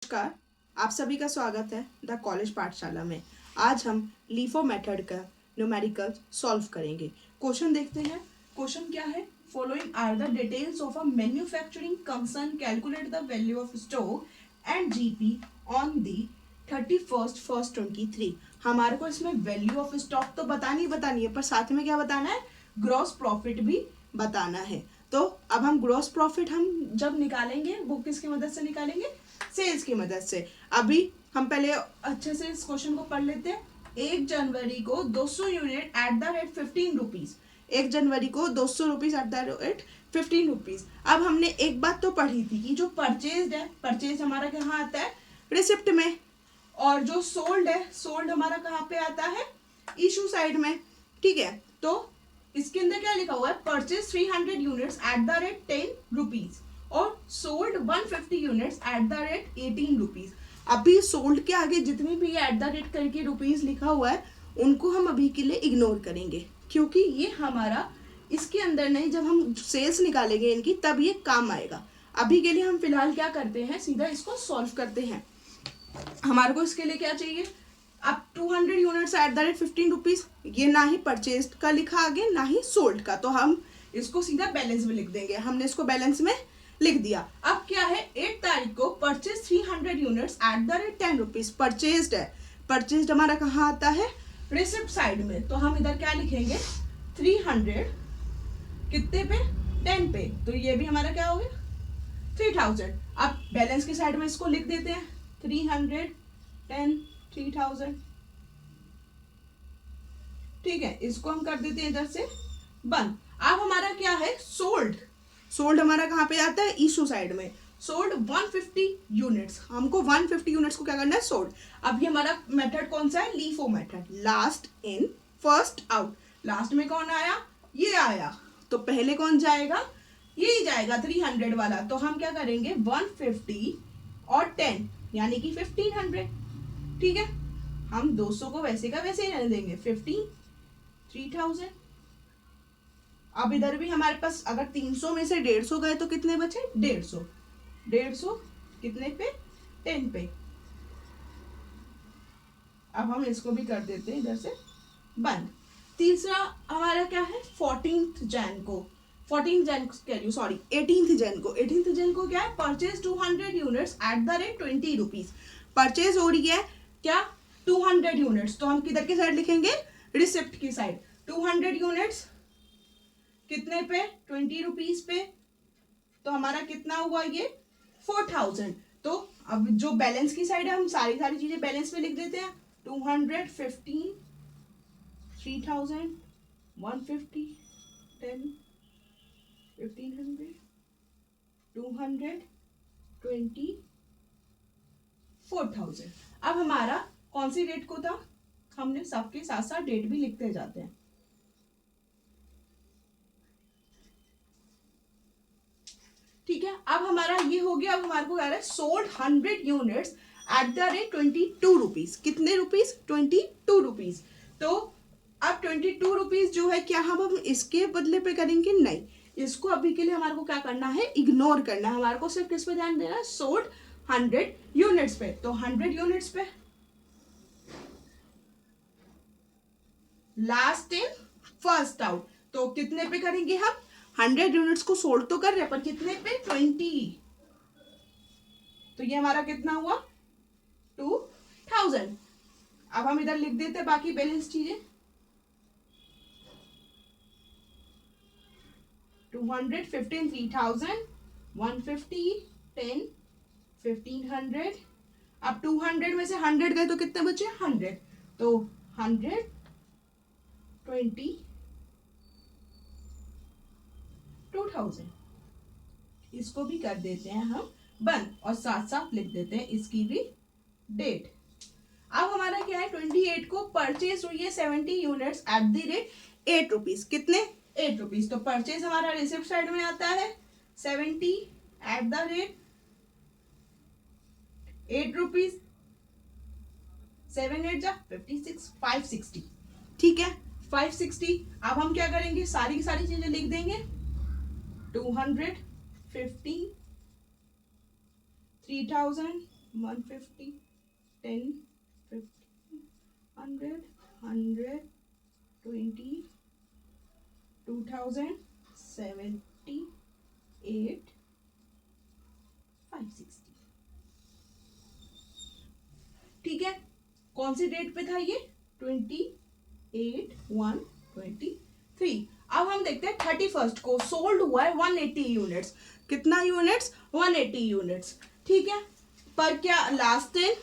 नमस्कार, आप सभी का स्वागत है द कॉलेज पाठशाला में। आज हम लीफो मेथड का न्यूमेरिकल सॉल्व करेंगे। क्वेश्चन देखते हैं। क्वेश्चन क्या है? Following are the details of a manufacturing concern, calculate the value of stock and GP on the 31st 1st 23। हमारे को इसमें वैल्यू ऑफ स्टॉक तो बतानी है, पर साथ में क्या बताना है? ग्रॉस प्रॉफिट भी बताना है। तो अब हम ग्रॉस प्रॉफिट हम जब निकालेंगे वो किसकी मदद से निकालेंगे? सेल्स की मदद से। अभी हम पहले अच्छे से इस क्वेश्चन को पढ़ लेते हैं। 1 जनवरी को 200 unit eight the rate 15 rupees. 1 जनवरी को 200 rupees eight the rate 15 rupees. अब हमने एक बात तो पढ़ी थी कि जो परचेज है, परचेज हमारा कहाँ आता है? रिसिप्ट में। और जो सोल्ड है, सोल्ड हमारा कहाँ पे आता है? इशू साइड में। ठीक है, तो इसके अंदर क्या लिखा हुआ है? Purchase 300 units at the rate 10 rupees और sold 150 units at the rate 18 rupees. अभी सोल्ड के आगे जितनी भी एट द रेट करके रुपीज लिखा हुआ है उनको हम अभी के लिए इग्नोर करेंगे, क्योंकि ये हमारा इसके अंदर नहीं, जब हम सेल्स निकालेंगे इनकी तब ये काम आएगा। अभी के लिए हम फिलहाल क्या करते हैं, सीधा इसको सॉल्व करते हैं। हमारे को इसके लिए क्या चाहिए? अब 200 units at the rate 15 rupees, ये ना ही परचेज का लिखा आगे ना ही सोल्ड का, तो हम इसको सीधा बैलेंस में लिख देंगे। हमने इसको बैलेंस में लिख दिया। अब क्या है? 8 तारीख को purchase 300 units at the rate 10 rupees. Purchased है, परचेज्ड हमारा कहाँ आता है? रिसिप्ट साइड में। तो हम इधर क्या लिखेंगे? 300 कितने पे? 10 पे। तो ये भी हमारा क्या हो गया? 3000। अब बैलेंस की साइड में इसको लिख देते हैं 300 10 3000। ठीक है, इसको हम कर देते हैं इधर से बंद। अब हमारा क्या है? सोल्ड। सोल्ड हमारा कहाँ पे आता है? इशू साइड में। Sold 150 units. हमको 150 यूनिट्स को क्या करना है? सोल्ड। अब ये हमारा मेथड कौन सा है? LIFO method. Last in first out. Last में कौन आया? ये आया, तो पहले कौन जाएगा? यही जाएगा 300 वाला। तो हम क्या करेंगे? 150 और 10 यानी कि 1500। ठीक है, हम 200 को वैसे का वैसे ही रहने देंगे। 15 3000। अब इधर भी हमारे पास अगर 300 में से 150 गए तो कितने बचे? 150। 150 कितने पे? 10 पे। अब हम इसको भी कर देते हैं इधर से बंद। तीसरा हमारा क्या है? 14th जैन को, 14 जैन कह रही हूँ, सॉरी 18th जैन को। 18th जैन को क्या है? Purchase 200 units at the rate 20 rupees. Purchase हो रही है क्या? 200 यूनिट्स। तो हम किधर की साइड लिखेंगे? रिसिप्ट की साइड। 200 यूनिट्स कितने पे? 20 रुपीज पे। तो हमारा कितना हुआ ये? 4000। तो अब जो बैलेंस की साइड है हम सारी चीजें बैलेंस में लिख देते हैं। 200 15 3000 150 10 1500 200 20 4000। अब हमारा कौन सी डेट को था? हमने सबके साथ साथ डेट भी लिखते जाते हैं। ठीक है, अब हमारा ये हो गया। अब हमारे को कह रहा है sold 100 units at the rate 22 rupees. कितने रुपीज? 22 रुपीज। तो अब 22 रुपीज जो है, क्या हम इसके बदले पे करेंगे? नहीं, इसको अभी के लिए हमारे को क्या करना है? इग्नोर करना है। हमारे को सिर्फ किस पे ध्यान देना है? सोल्ड 100 यूनिट्स पे। तो 100 यूनिट्स पे लास्ट इन फर्स्ट आउट। तो कितने पे करेंगे हम? 100 यूनिट्स को सोल्ड तो कर रहे हैं, पर कितने पे? 20। तो ये हमारा कितना हुआ? 2000। अब हम इधर लिख देते हैं बाकी बैलेंस चीजें। 200 15 3000 150 10 1500। अब 200 में से 100 गए तो कितने बचे? 100। तो 100 20 2000। इसको भी कर देते हैं हम बंद और साथ साथ लिख देते हैं इसकी भी डेट। अब हमारा क्या है? 28 को परचेज हुई है 70 units at the rate 8 rupees. कितने? 8 रुपीज। तो परचेज हमारा रिसिप्ट साइड में आता है 70 एट द रेट 8 रुपीज। 7 8 जा 56 560। ठीक है, 560। अब हम क्या करेंगे? सारी की सारी चीजें लिख देंगे। 200 50 3000 150, 10, 50, 100, 100, 20, 2000, 70, 8, 560। ठीक है, कौन सी डेट पे था ये? 28/1/23। अब हम देखते हैं 31st को सोल्ड हुआ है 180 यूनिट्स। कितना यूनिट्स? 180 यूनिट्स। ठीक है, पर क्या लास्ट इन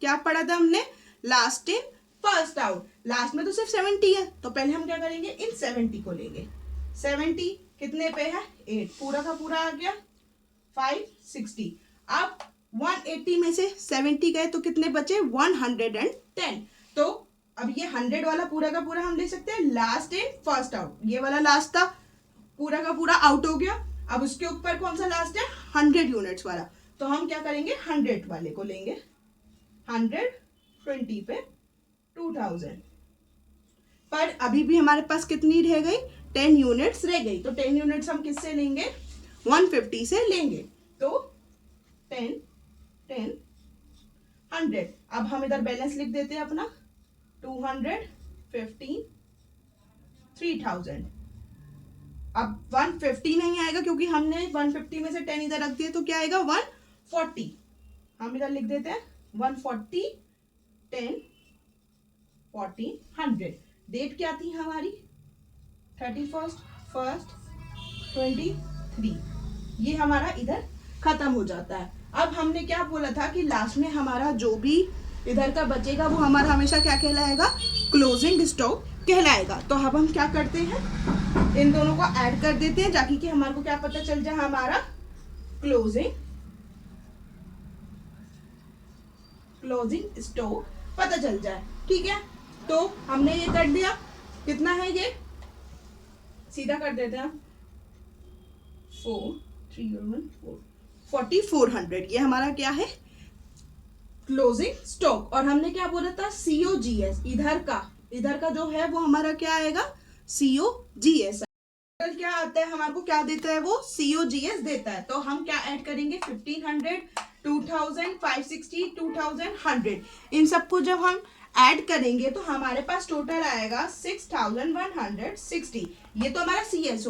क्या पढ़ा था हमने? Last in first out. Last में तो सिर्फ 70 है, तो पहले हम क्या करेंगे? इन 70 को लेंगे। 70 कितने पे है? 8, पूरा का पूरा आ गया 560। अब 180 में से 70 गए तो कितने बचे? 110। तो अब ये 100 वाला पूरा का पूरा हम ले सकते हैं लास्ट इन फर्स्ट आउट। ये वाला लास्ट था, पूरा का पूरा आउट हो गया। अब उसके ऊपर कौन सा लास्ट है? 100 यूनिट्स वाला। तो हम क्या करेंगे? 100 वाले को लेंगे। 120 पे 2000। पर अभी भी हमारे पास कितनी रह गई? 10 यूनिट्स रह गई। तो 10 यूनिट्स हम किससे लेंगे? 150 से लेंगे। तो 10, 10, 100। अब हम इधर बैलेंस लिख देते हैं अपना 215, 3000। अब 150 नहीं आएगा क्योंकि हमने 150 में से 10 इधर रख दिए, तो क्या आएगा? 140। हम इधर लिख देते हैं 140, 10, 40, 100। डेट क्या थी हमारी? 31/1/23। ये हमारा इधर खत्म हो जाता है। अब हमने क्या बोला था कि लास्ट में हमारा जो भी इधर का बचेगा वो हमारा हमेशा क्या कहलाएगा? क्लोजिंग स्टॉक कहलाएगा। तो अब हम क्या करते हैं? इन दोनों को ऐड कर देते हैं ताकि कि हमारे को क्या पता चल जाए? हमारा क्लोजिंग स्टॉक पता चल जाए। ठीक है, तो हमने ये कर दिया। कितना है ये? सीधा कर देते हैं 4400। ये हमारा क्या है? Closing stock. और हमने क्या बोला था? COGS। इधर का जो है वो हमारा क्या आएगा? COGS। क्या आता है हमारे को? क्या देता है वो? COGS देता है। तो हम क्या ऐड करेंगे? 1500, 2000, 560, 2000, 100। इन सबको जब हम ऐड करेंगे तो हमारे पास टोटल आएगा 6160। ये तो हमारा COGS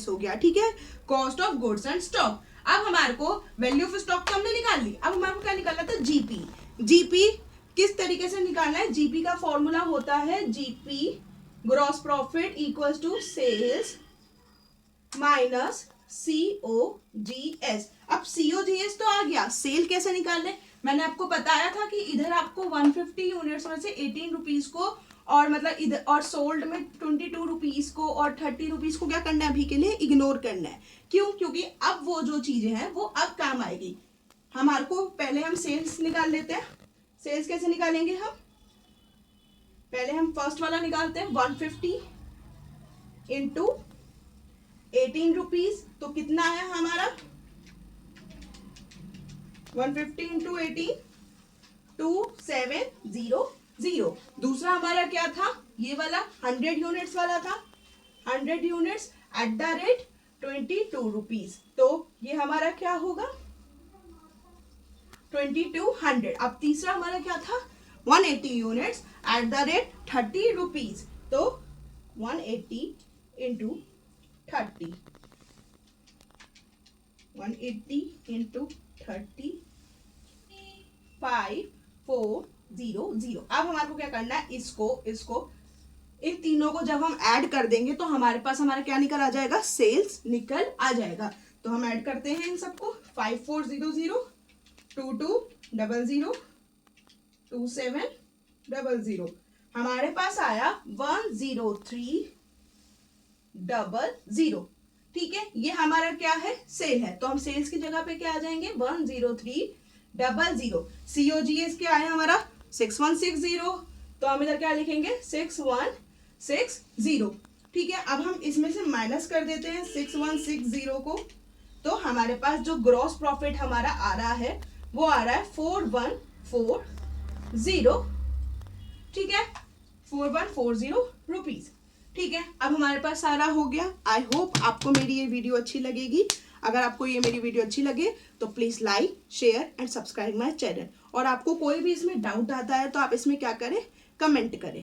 हो गया। ठीक है, cost of goods and stock. अब हमारे को वैल्यू ऑफ स्टॉक तो हमने निकाल ली। अब हमारे को क्या निकालना था? जीपी किस तरीके से निकालना है? जीपी का फॉर्मूला होता है GP gross profit equals to sales minus COGS। अब COGS तो आ गया, सेल कैसे निकालने? मैंने आपको बताया था कि इधर आपको 150 यूनिट्स में से 18 रुपीज को और मतलब इधर और सोल्ड में 22 रुपीज को और 30 रुपीज को क्या करना है? अभी के लिए इग्नोर करना है। क्यों? क्योंकि अब वो जो चीजें हैं वो अब काम आएगी हमारे को। पहले हम सेल्स निकाल लेते हैं। सेल्स कैसे निकालेंगे हम? पहले हम फर्स्ट वाला निकालते हैं 150 इंटू 18 रुपीज। तो कितना आया हमारा? 150 इंटू 18, 2700। दूसरा हमारा क्या था? ये वाला 100 यूनिट्स वाला था। 100 units at the rate 22 rupees. तो ये हमारा क्या होगा? 2200। अब तीसरा हमारा क्या था? 180 units at the rate 30 rupees. तो 180 इंटू 30, 180 इंटू 30, 5400। अब हमारे को क्या करना है? इसको इन तीनों को जब हम ऐड कर देंगे तो हमारे पास हमारा क्या निकल आ जाएगा? सेल्स निकल आ जाएगा। तो हम ऐड करते हैं इन सबको 5400, 2200, 2700। हमारे पास आया 10300। ठीक है, ये हमारा क्या है? सेल है। तो हम सेल्स की जगह पे क्या आ जाएंगे? 10300। COGS क्या है हमारा? 6160। तो हम इधर क्या लिखेंगे? 6160। ठीक है, अब हम इसमें से माइनस कर देते हैं 6160 को। तो हमारे पास जो ग्रॉस प्रॉफिट हमारा आ रहा है वो आ रहा है 4140। ठीक है, 4140 रुपीज। ठीक है, अब हमारे पास सारा हो गया। आई होप आपको मेरी ये वीडियो अच्छी लगेगी। अगर आपको ये मेरी वीडियो अच्छी लगे तो please like, share and subscribe my channel. और आपको कोई भी इसमें डाउट आता है तो आप इसमें क्या करें, कमेंट करें।